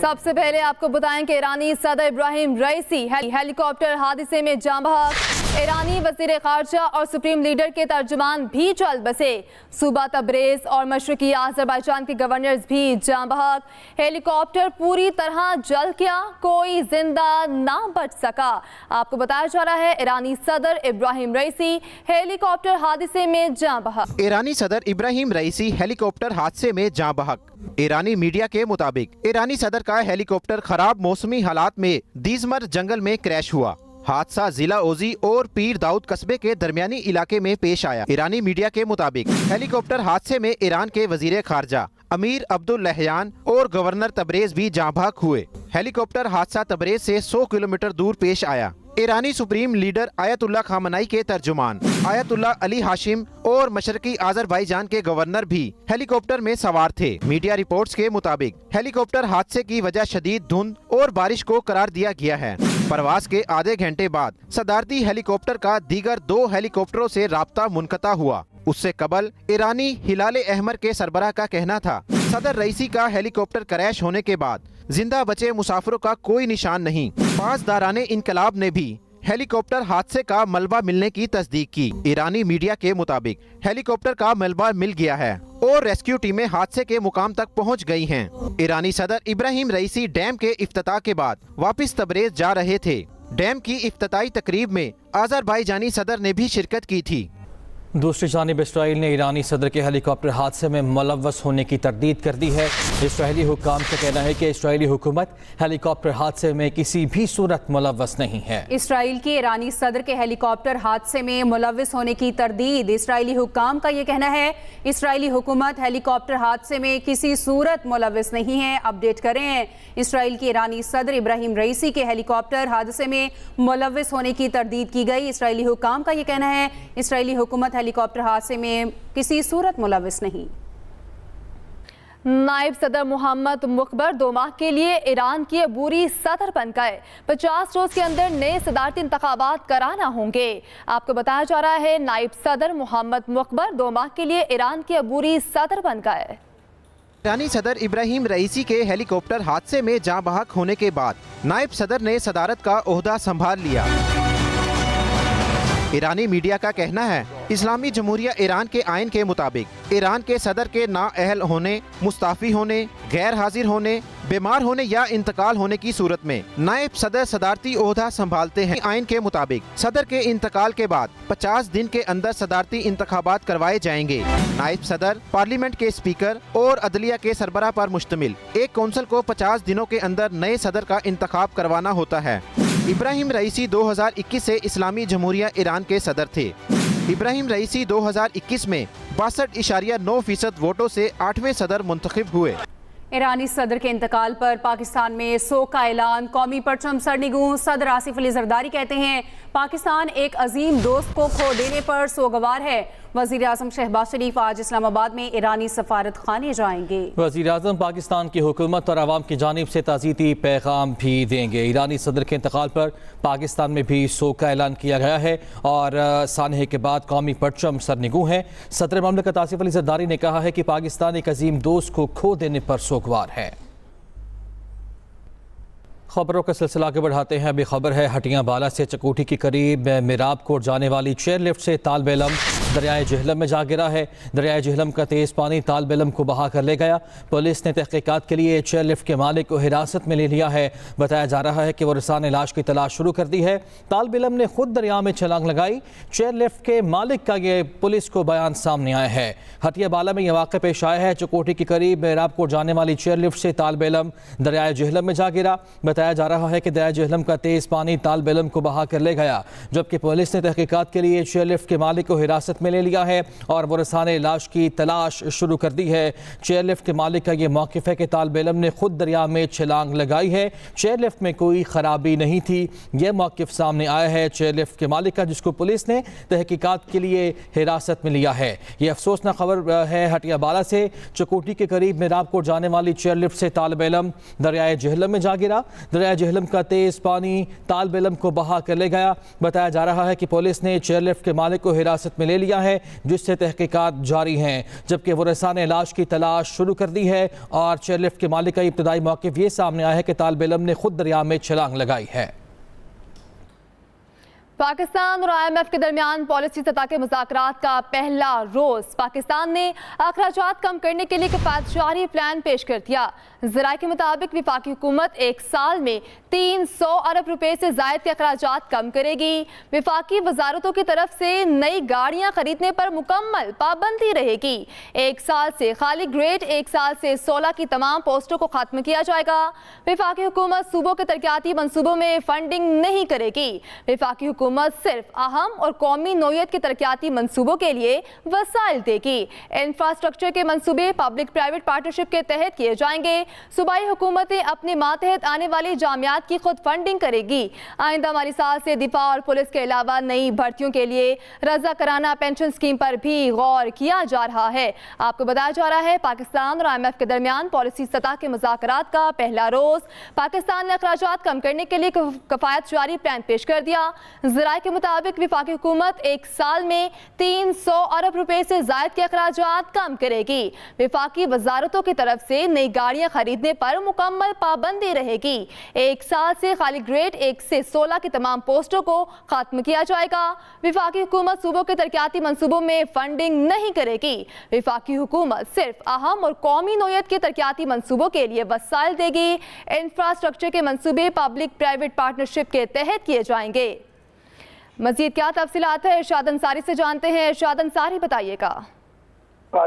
سب سے پہلے آپ کو بتائیں کہ ایرانی صدر ابراہیم رئیسی ہیلی کاپٹر حادثے میں جاں بحق۔ ایرانی وزیر خارجہ اور سپریم لیڈر کے ترجمان بھی چل بسے۔ صوبہ تبریز اور مشرقی آذربائیجان کے گورنرز بھی جاں بحق۔ ہیلی کاپٹر پوری طرح جل گیا، کوئی زندہ نہ بچ سکا۔ آپ کو بتایا جا رہا ہے ایرانی صدر ابراہیم رئیسی ہیلی کاپٹر حادثے میں جاں بحق۔ ایرانی صدر ابراہیم رئیسی ہیلی کاپٹر حادثے میں جاں بحق۔ ایرانی میڈیا کے مطابق ایرانی صدر کا ہیلی کاپٹر خراب موسمی حالات میں دیزمر جنگل میں کریش ہوا۔ حادثہ ضلع اوزی اور پیر داؤد قصبے کے درمیانی علاقے میں پیش آیا۔ ایرانی میڈیا کے مطابق ہیلی کاپٹر حادثے میں ایران کے وزیر خارجہ امیر عبداللہیان اور گورنر تبریز بھی جاں بحق ہوئے۔ ہیلی کاپٹر حادثہ تبریز سے 100 کلومیٹر دور پیش آیا۔ ایرانی سپریم لیڈر آیت اللہ خامنائی کے ترجمان آیت اللہ علی ہاشم اور مشرقی آذربائیجان کے گورنر بھی ہیلی کاپٹر میں سوار تھے۔ میڈیا رپورٹس کے مطابق ہیلی کاپٹر حادثے کی وجہ شدید دھند اور بارش کو قرار دیا گیا ہے۔ پرواز کے آدھے گھنٹے بعد صدارتی ہیلی کاپٹر کا دیگر 2 ہیلی کاپٹروں سے رابطہ منقطع ہوا۔ اس سے قبل ایرانی ہلال احمر کے سربراہ کا کہنا تھا صدر رئیسی کا ہیلی کاپٹر کریش ہونے کے بعد زندہ بچے مسافروں کا کوئی نشان نہیں۔ پاسداران انقلاب نے بھی ہیلی کاپٹر حادثے کا ملبہ ملنے کی تصدیق کی۔ ایرانی میڈیا کے مطابق ہیلی کاپٹر کا ملبہ مل گیا ہے اور ریسکیو ٹیمیں حادثے کے مقام تک پہنچ گئی ہیں۔ ایرانی صدر ابراہیم رئیسی ڈیم کے افتتاح کے بعد واپس تبریز جا رہے تھے۔ ڈیم کی افتتاحی تقریب میں آذربائیجانی صدر نے بھی شرکت کی تھی۔ دوسری جانب اسرائیل نے ایرانی صدر کے ہیلی کاپٹر حادثے میں ملوث ہونے کی تردید کر دی ہے۔ اسرائیلی حکام کا کہنا ہے کہ اسرائیلی حکومت ہیلی کاپٹر حادثے میں کسی بھی صورت ملوث نہیں ہے۔ اسرائیل کی ایرانی صدر کے ہیلی کاپٹر حادثے میں ملوث ہونے کی تردید۔ اسرائیلی حکام کا یہ کہنا ہے اسرائیلی حکومت ہیلی کاپٹر حادثے میں کسی صورت ملوث نہیں ہے۔ اپڈیٹ کریں، اسرائیل کی ایرانی صدر ابراہیم رئیسی کے ہیلی کاپٹر حادثے میں ملوث ہونے کی تردید کی گئی۔ اسرائیلی حکام کا یہ کہنا ہے اسرائیلی حکومت ہیلی کاپٹر حادثے میں کسی صورت ملوث نہیں۔ نائب صدر محمد مخبر 2 ماہ کے لیے ایران کی عبوری صدر بن گئے۔ 50 روز کے اندر نئے صدارتی انتخابات کرانا ہوں گے۔ آپ کو بتایا جا رہا ہے نائب صدر محمد مخبر 2 ماہ کے لیے ایران کی عبوری صدر بن گئے۔ ایرانی صدر ابراہیم رئیسی کے ہیلی کاپٹر حادثے میں جاں بحق ہونے کے بعد نائب صدر نے صدارت کا عہدہ سنبھال لیا۔ ایرانی میڈیا کا کہنا ہے اسلامی جمہوریہ ایران کے آئین کے مطابق ایران کے صدر کے نااہل ہونے، مستعفی ہونے، غیر حاضر ہونے، بیمار ہونے یا انتقال ہونے کی صورت میں نائب صدر صدارتی عہدہ سنبھالتے ہیں۔ آئین کے مطابق صدر کے انتقال کے بعد 50 دن کے اندر صدارتی انتخابات کروائے جائیں گے۔ نائب صدر پارلیمنٹ کے اسپیکر اور عدلیہ کے سربراہ پر مشتمل ایک کونسل کو 50 دنوں کے اندر نئے صدر کا انتخاب کروانا ہوتا ہے۔ ابراہیم رئیسی 2021 سے اسلامی جمہوریہ ایران کے صدر تھے۔ ابراہیم رئیسی 2021 میں 62.9% ووٹوں سے 8ویں صدر منتخب ہوئے۔ ایرانی صدر کے انتقال پر پاکستان میں سوگ کا اعلان۔ قومی پرچم سرنگوں صدر آصف علی زرداری کہتے ہیں پاکستان ایک عظیم دوست کو کھو دینے پر سوگوار ہے۔ وزیر اعظم شہباز شریف آج اسلام آباد میں ایرانی سفارت خانے جائیں گے۔ وزیر اعظم پاکستان کی حکومت اور عوام کی جانب سے تعزیتی پیغام بھی دیں گے۔ ایرانی صدر کے انتقال پر پاکستان میں بھی سوگ کا اعلان کیا گیا ہے اور سانحے کے بعد قومی پرچم سرنگوں ہیں۔ صدر مملکت آصف علی زرداری نے کہا ہے کہ پاکستان ایک عظیم دوست کو کھو دینے پر سوگوار ہے۔ خبروں کا سلسلہ آگے بڑھاتے ہیں۔ ابھی خبر ہے ہٹیاں بالا سے چکوٹھی کے قریب میراب کوٹ جانے والی چیئر لفٹ سے طالب علم دریائے جہلم میں جا گرا ہے۔ دریائے جہلم کا تیز پانی طالب علم کو بہا کر لے گیا۔ پولیس نے تحقیقات کے لیے چیئر لفٹ کے مالک کو حراست میں لے لیا ہے۔ بتایا جا رہا ہے کہ ورثاء نے لاش کی تلاش شروع کر دی ہے۔ طالب علم نے خود دریا میں چھلانگ لگائی۔ چیئر لفٹ کے مالک کا یہ پولیس کو بیان سامنے آیا ہے۔ ہٹیا بالا میں یہ واقعہ پیش آیا ہے۔ چکوٹھی کے قریب میراب کوٹ جانے والی چیئر لفٹ سے طالب علم دریائے جہلم میں جا گرا۔ بتایا جا رہا ہے کہ دریائے جہلم کا تیز پانی طالب علم کو بہا کر لے گیا، جبکہ پولیس نے تحقیقات کے لیے چیئر لفٹ کے مالک کو حراست میں لے لیا ہے اور ورثاء نے لاش کی تلاش شروع کر دی ہے۔ چیئر لفٹ کے مالک کا یہ موقف ہے کہ طالب علم نے خود دریا میں چھلانگ لگائی ہے۔ چیئر لفٹ میں کوئی خرابی نہیں تھی، یہ موقف سامنے آیا ہے چیئر لفٹ کے مالک کا، جس کو پولیس نے تحقیقات کے لیے حراست میں لیا ہے۔ یہ افسوسناک خبر ہے ہٹیا بالا سے۔ چکوٹھی کے قریب میراب کوٹ جانے والی چیئر لفٹ سے طالب علم دریائے جہلم میں جا گرا۔ دریائے جہلم کا تیز پانی طالب علم کو بہا کر لے گیا۔ بتایا جا رہا ہے کہ پولیس نے چیئر لفٹ کے مالک کو حراست میں لے لیا۔ دیا ہے جس سے تحقیقات جاری ہیں، جبکہ ورثاء نے لاش کی تلاش شروع کر دی ہے اور چیئر لفٹ کے مالک کا ابتدائی موقف یہ سامنے آیا ہے کہ طالب علم نے خود دریا میں چھلانگ لگائی ہے۔ پاکستان اور IMF کے درمیان پالیسی سطح کے مذاکرات کا پہلا روز۔ پاکستان نے اخراجات کم کرنے کے لیے کفایت جاری پلان پیش کر دیا۔ ذرائع کے مطابق وفاقی حکومت ایک سال میں 300 ارب روپے سے زائد کے اخراجات کم کرے گی۔ وفاقی وزارتوں کی طرف سے نئی گاڑیاں خریدنے پر مکمل پابندی رہے گی۔ ایک سال سے خالی گریڈ 1 سال سے 16 کی تمام پوسٹوں کو ختم کیا جائے گا۔ وفاقی حکومت صوبوں کے ترقیاتی منصوبوں میں فنڈنگ نہیں کرے گی۔ وفاقی حکومت صرف اہم اور قومی نوعیت کے ترقیاتی منصوبوں کے لیے وسائل دے گی۔ انفراسٹرکچر کے منصوبے پبلک پرائیویٹ پارٹنرشپ کے تحت کیے جائیں گے۔ صوبائی حکومتیں اپنے ماتحت آنے والی جامعات کی خود فنڈنگ کرے گی۔ آئندہ مالی سال سے دفاع اور پولیس کے علاوہ نئی بھرتیوں کے لیے رضاکارانہ پینشن اسکیم پر بھی غور کیا جا رہا ہے۔ آپ کو بتایا جا رہا ہے پاکستان اور IMF کے درمیان پالیسی سطح کے مذاکرات کا پہلا روز۔ پاکستان نے اخراجات کم کرنے کے لیے کفایت جاری پلان پیش کر دیا۔ ذرائع کے مطابق وفاقی حکومت ایک سال میں 300 ارب روپے سے زائد کے اخراجات کم کرے گی۔ وفاقی وزارتوں کی طرف سے نئی گاڑیاں خریدنے پر مکمل پابندی رہے گی۔ ایک سال سے خالی گریڈ 1 سے 16 کی تمام پوسٹوں کو ختم کیا جائے گا۔ وفاقی حکومت صوبوں کے ترقیاتی منصوبوں میں فنڈنگ نہیں کرے گی۔ وفاقی حکومت صرف اہم اور قومی نوعیت کے ترقیاتی منصوبوں کے لیے وسائل دے گی۔ انفراسٹرکچر کے منصوبے پبلک پرائیویٹ پارٹنرشپ کے تحت کیے جائیں گے۔ مزید کیا تفصیلات ہے ارشاد انصاری سے جانتے ہیں۔ ارشاد انصاری بتائیے گا۔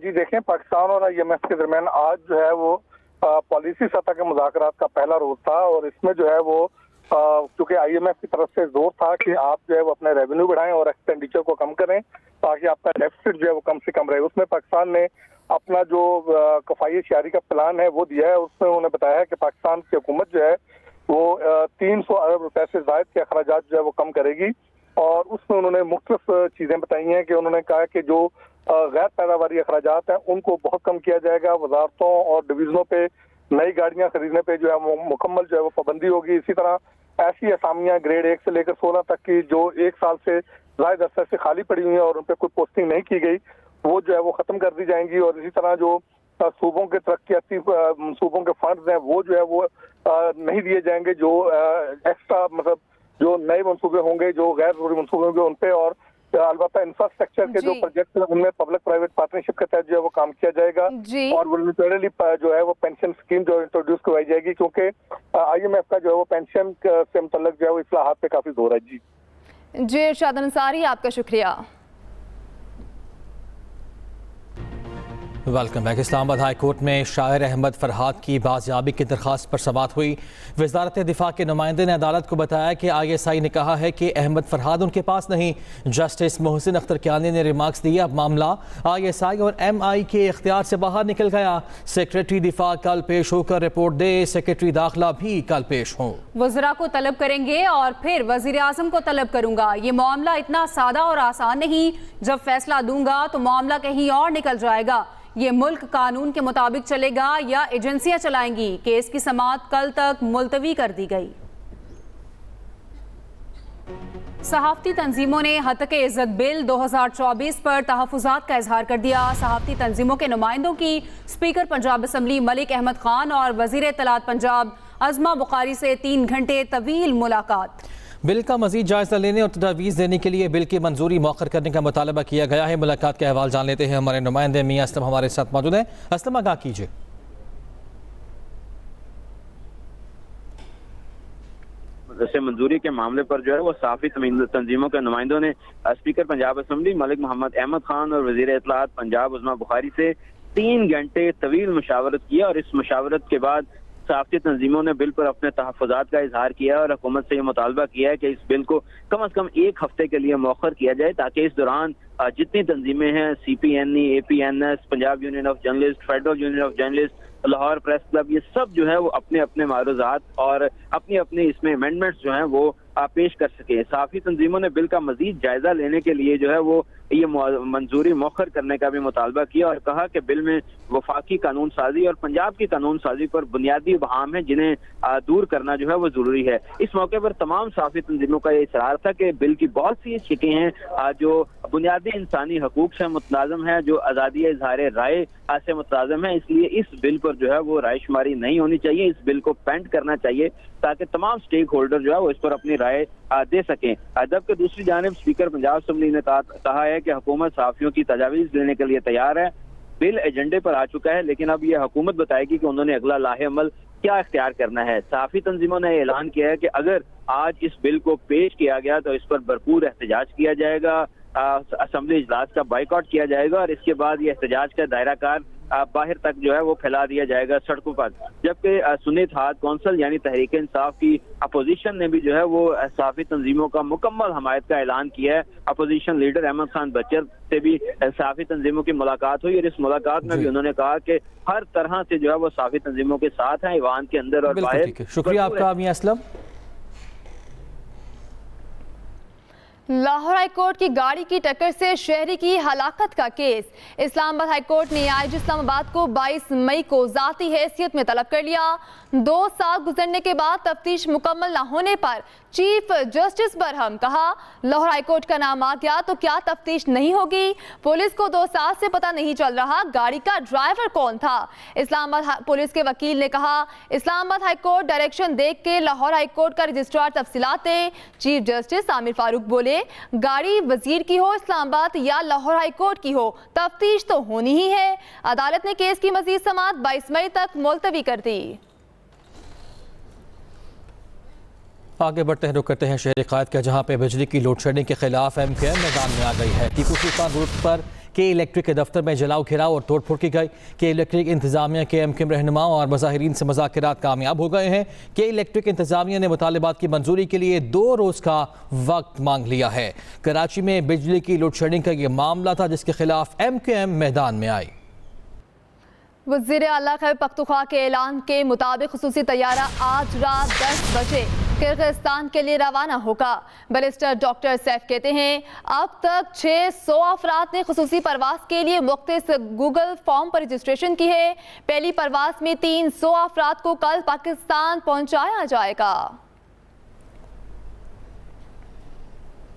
جی دیکھیں، پاکستان اور IMF کے درمیان آج جو ہے وہ پالیسی سطح کے مذاکرات کا پہلا روز تھا، اور اس میں جو ہے وہ چونکہ IMF کی طرف سے زور تھا کہ آپ جو ہے وہ اپنے ریونیو بڑھائیں اور ایکسپینڈیچر کو کم کریں تاکہ آپ کا ڈیفیسٹ جو ہے وہ کم سے کم رہے۔ اس میں پاکستان نے اپنا جو کفایت جاری کا پلان ہے وہ دیا ہے۔ اس میں انہوں نے بتایا ہے کہ پاکستان کی حکومت جو ہے وہ 300 ارب روپے سے زائد کے اخراجات جو ہے وہ کم کرے گی، اور اس میں انہوں نے مختلف چیزیں بتائی ہیں کہ انہوں نے کہا کہ جو غیر پیداواری اخراجات ہیں ان کو بہت کم کیا جائے گا۔ وزارتوں اور ڈویژنوں پہ نئی گاڑیاں خریدنے پہ جو ہے مکمل جو ہے وہ پابندی ہوگی۔ اسی طرح ایسی اسامیاں گریڈ 1 سے لے کر 16 تک کی جو ایک سال سے زائد عرصے سے خالی پڑی ہوئی ہیں اور ان پہ کوئی پوسٹنگ نہیں کی گئی وہ جو ہے وہ ختم کر دی جائیں گی، اور اسی طرح جو صوبوں کے ترقیاتی منصوبوں کے فنڈز ہیں وہ جو ہے وہ نہیں دیے جائیں گے۔ جو ایکسٹرا مطلب جو نئے منصوبے ہوں گے، جو غیر ضروری منصوبے ہوں گے ان پہ، اور البتہ انفراسٹرکچر کے جو پروجیکٹ ہیں ان میں پبلک پرائیویٹ پارٹنرشپ کے تحت جو ہے وہ کام کیا جائے گا، اور والنٹرلی جو ہے وہ پینشن اسکیم جو انٹروڈیوس کروائی جائے گی، کیونکہ IMF کا جو ہے وہ پینشن سے متعلق جو ہے وہ اصلاحات پہ کافی زور ہے۔ جی ارشاد انصاری آپ کا شکریہ۔ Welcome back. اسلام آباد ہائی کورٹ میں شاعر احمد فرحات کی بازیابی کی درخواست پر سماعت ہوئی۔ وزارت دفاع کے نمائندے نے عدالت کو بتایا کہ ISI نے کہا ہے کہ احمد فرحات ان کے پاس نہیں۔ جسٹس محسن اختر کیانی نے ریمارکس دیا اب معاملہ ISI اور MI کے اختیار سے باہر نکل گیا۔ سیکریٹری دفاع کل پیش ہو کر رپورٹ دے، سیکریٹری داخلہ بھی کل پیش ہوں۔ وزراء کو طلب کریں گے اور پھر وزیر اعظم کو طلب کروں گا۔ یہ معاملہ اتنا سادہ اور آسان نہیں، جب فیصلہ دوں گا تو معاملہ کہیں اور نکل جائے گا۔ یہ ملک قانون کے مطابق چلے گا یا ایجنسیاں چلائیں گی؟ کیس کی سماعت کل تک ملتوی کر دی گئی۔ صحافتی تنظیموں نے ہتک عزت بل 2024 پر تحفظات کا اظہار کر دیا۔ صحافتی تنظیموں کے نمائندوں کی اسپیکر پنجاب اسمبلی ملک احمد خان اور وزیر اطلاعات پنجاب عظمہ بخاری سے 3 گھنٹے طویل ملاقات۔ بل کا مزید جائزہ لینے اور تجاویز دینے کے لیے بل کی منظوری مؤخر کرنے کا مطالبہ کیا گیا ہے۔ ملاقات کا احوال جان لیتے ہیں، ہمارے نمائندے میاں اسلم ہمارے ساتھ موجود ہیں۔ اسلم آگاہ کیجیے۔ سے منظوری کے معاملے پر جو ہے وہ صحافی تنظیموں کے نمائندوں نے اسپیکر پنجاب اسمبلی ملک محمد احمد خان اور وزیر اطلاعات پنجاب عظمہ بخاری سے 3 گھنٹے طویل مشاورت کیا، اور اس مشاورت کے بعد صحافتی تنظیموں نے بل پر اپنے تحفظات کا اظہار کیا اور حکومت سے یہ مطالبہ کیا ہے کہ اس بل کو کم از کم 1 ہفتے کے لیے مؤخر کیا جائے، تاکہ اس دوران جتنی تنظیمیں ہیں CPNE، APNS، Punjab union of journalist, federal union of journalist, Lahore press club, یہ سب جو ہے وہ اپنے اپنے معروضات اور اپنی اس میں امینڈمنٹس جو ہیں وہ پیش کر سکیں۔ صحافی تنظیموں نے بل کا مزید جائزہ لینے کے لیے جو ہے وہ یہ منظوری مؤخر کرنے کا بھی مطالبہ کیا، اور کہا کہ بل میں وفاقی قانون سازی اور پنجاب کی قانون سازی پر بنیادی ابہام ہیں جنہیں دور کرنا جو ہے وہ ضروری ہے۔ اس موقع پر تمام صحافی تنظیموں کا یہ اصرار تھا کہ بل کی بہت سی شکیں ہیں جو بنیادی انسانی حقوق سے متلازم ہے، جو آزادی اظہار رائے سے متلازم ہے، اس لیے اس بل پر جو ہے وہ رائے شماری نہیں ہونی چاہیے، اس بل کو پینڈ کرنا چاہیے تاکہ تمام سٹیک ہولڈر جو ہے وہ اس پر اپنی رائے دے سکیں۔ جبکہ دوسری جانب اسپیکر پنجاب اسمبلی نے کہا ہے کہ حکومت صحافیوں کی تجاویز دینے کے لیے تیار ہے، بل ایجنڈے پر آ چکا ہے، لیکن اب یہ حکومت بتائے گی کہ انہوں نے اگلا لاہ عمل کیا اختیار کرنا ہے۔ صحافی تنظیموں نے اعلان کیا ہے کہ اگر آج اس بل کو پیش کیا گیا تو اس پر بھرپور احتجاج کیا جائے گا، اسمبلی اجلاس کا بائیکاٹ کیا جائے گا، اور اس کے بعد یہ احتجاج کا دائرہ کار باہر تک جو ہے وہ پھیلا دیا جائے گا سڑکوں پر۔ جبکہ سنی اتحاد کونسل یعنی تحریک انصاف کی اپوزیشن نے بھی جو ہے وہ صحافی تنظیموں کا مکمل حمایت کا اعلان کیا ہے۔ اپوزیشن لیڈر احمد خان بچر سے بھی صحافی تنظیموں کی ملاقات ہوئی، اور اس ملاقات میں بھی انہوں نے کہا کہ ہر طرح سے جو ہے وہ صحافی تنظیموں کے ساتھ ہیں، ایوان کے اندر اور باہر۔ شکریہ آپ کا میاں اسلم۔ لاہور ہائی کورٹ کی گاڑی کی ٹکر سے شہری کی ہلاکت کا کیس۔ اسلام آباد ہائی کورٹ نے آج اسلام آباد کو 22 مئی کو ذاتی حیثیت میں طلب کر لیا۔ 2 سال گزرنے کے بعد تفتیش مکمل نہ ہونے پر چیف جسٹس برہم کہا لاہور ہائی کورٹ کا نام آ گیا تو کیا تفتیش نہیں ہوگی؟ پولیس کو 2 سال سے پتہ نہیں چل رہا گاڑی کا ڈرائیور کون تھا۔ اسلام آباد پولیس کے وکیل نے کہا اسلام آباد ہائی کورٹ ڈائریکشن دیکھ کے لاہور ہائی کورٹ کا رجسٹرار تفصیلات دے۔ چیف جسٹس عامر فاروق بولے گاڑی وزیر کی ہو اسلام آباد یا لاہور ہائی کورٹ کی ہو، تفتیش تو ہونی ہی ہے۔ عدالت نے کیس کی مزید سماعت 22 مئی تک ملتوی کر دی۔ آگے بڑھتے ہیں، رخ کرتے ہیں شہر قائد کا، جہاں پہ بجلی کی لوڈ شیڈنگ کے خلاف ایم کیو ایم میدان میں آ گئی ہے۔ ٹیپو سلطان روڈ پر کے الیکٹرک کے دفتر میں جلاؤ گھیراؤ اور توڑ پھوڑ کی گئی۔ کے الیکٹرک انتظامیہ کے ایم کیو ایم رہنماؤں اور مظاہرین سے مذاکرات کامیاب ہو گئے ہیں۔ کے الیکٹرک انتظامیہ نے مطالبات کی منظوری کے لیے 2 روز کا وقت مانگ لیا ہے۔ کراچی میں بجلی کی لوڈ شیڈنگ کا یہ معاملہ تھا جس کے خلاف ایم کیو ایم میدان میں آئی۔ وزیر اعلیٰ خیبر پختونخوا کے اعلان کے مطابق خصوصی طیارہ آج رات 10 بجے کرغزستان کے لیے روانہ ہوگا۔ بیرسٹر ڈاکٹر سیف کہتے ہیں اب تک 600 افراد نے خصوصی پرواز کے لیے مختص گوگل فارم پر رجسٹریشن کی ہے۔ پہلی پرواز میں 300 افراد کو کل پاکستان پہنچایا جائے گا۔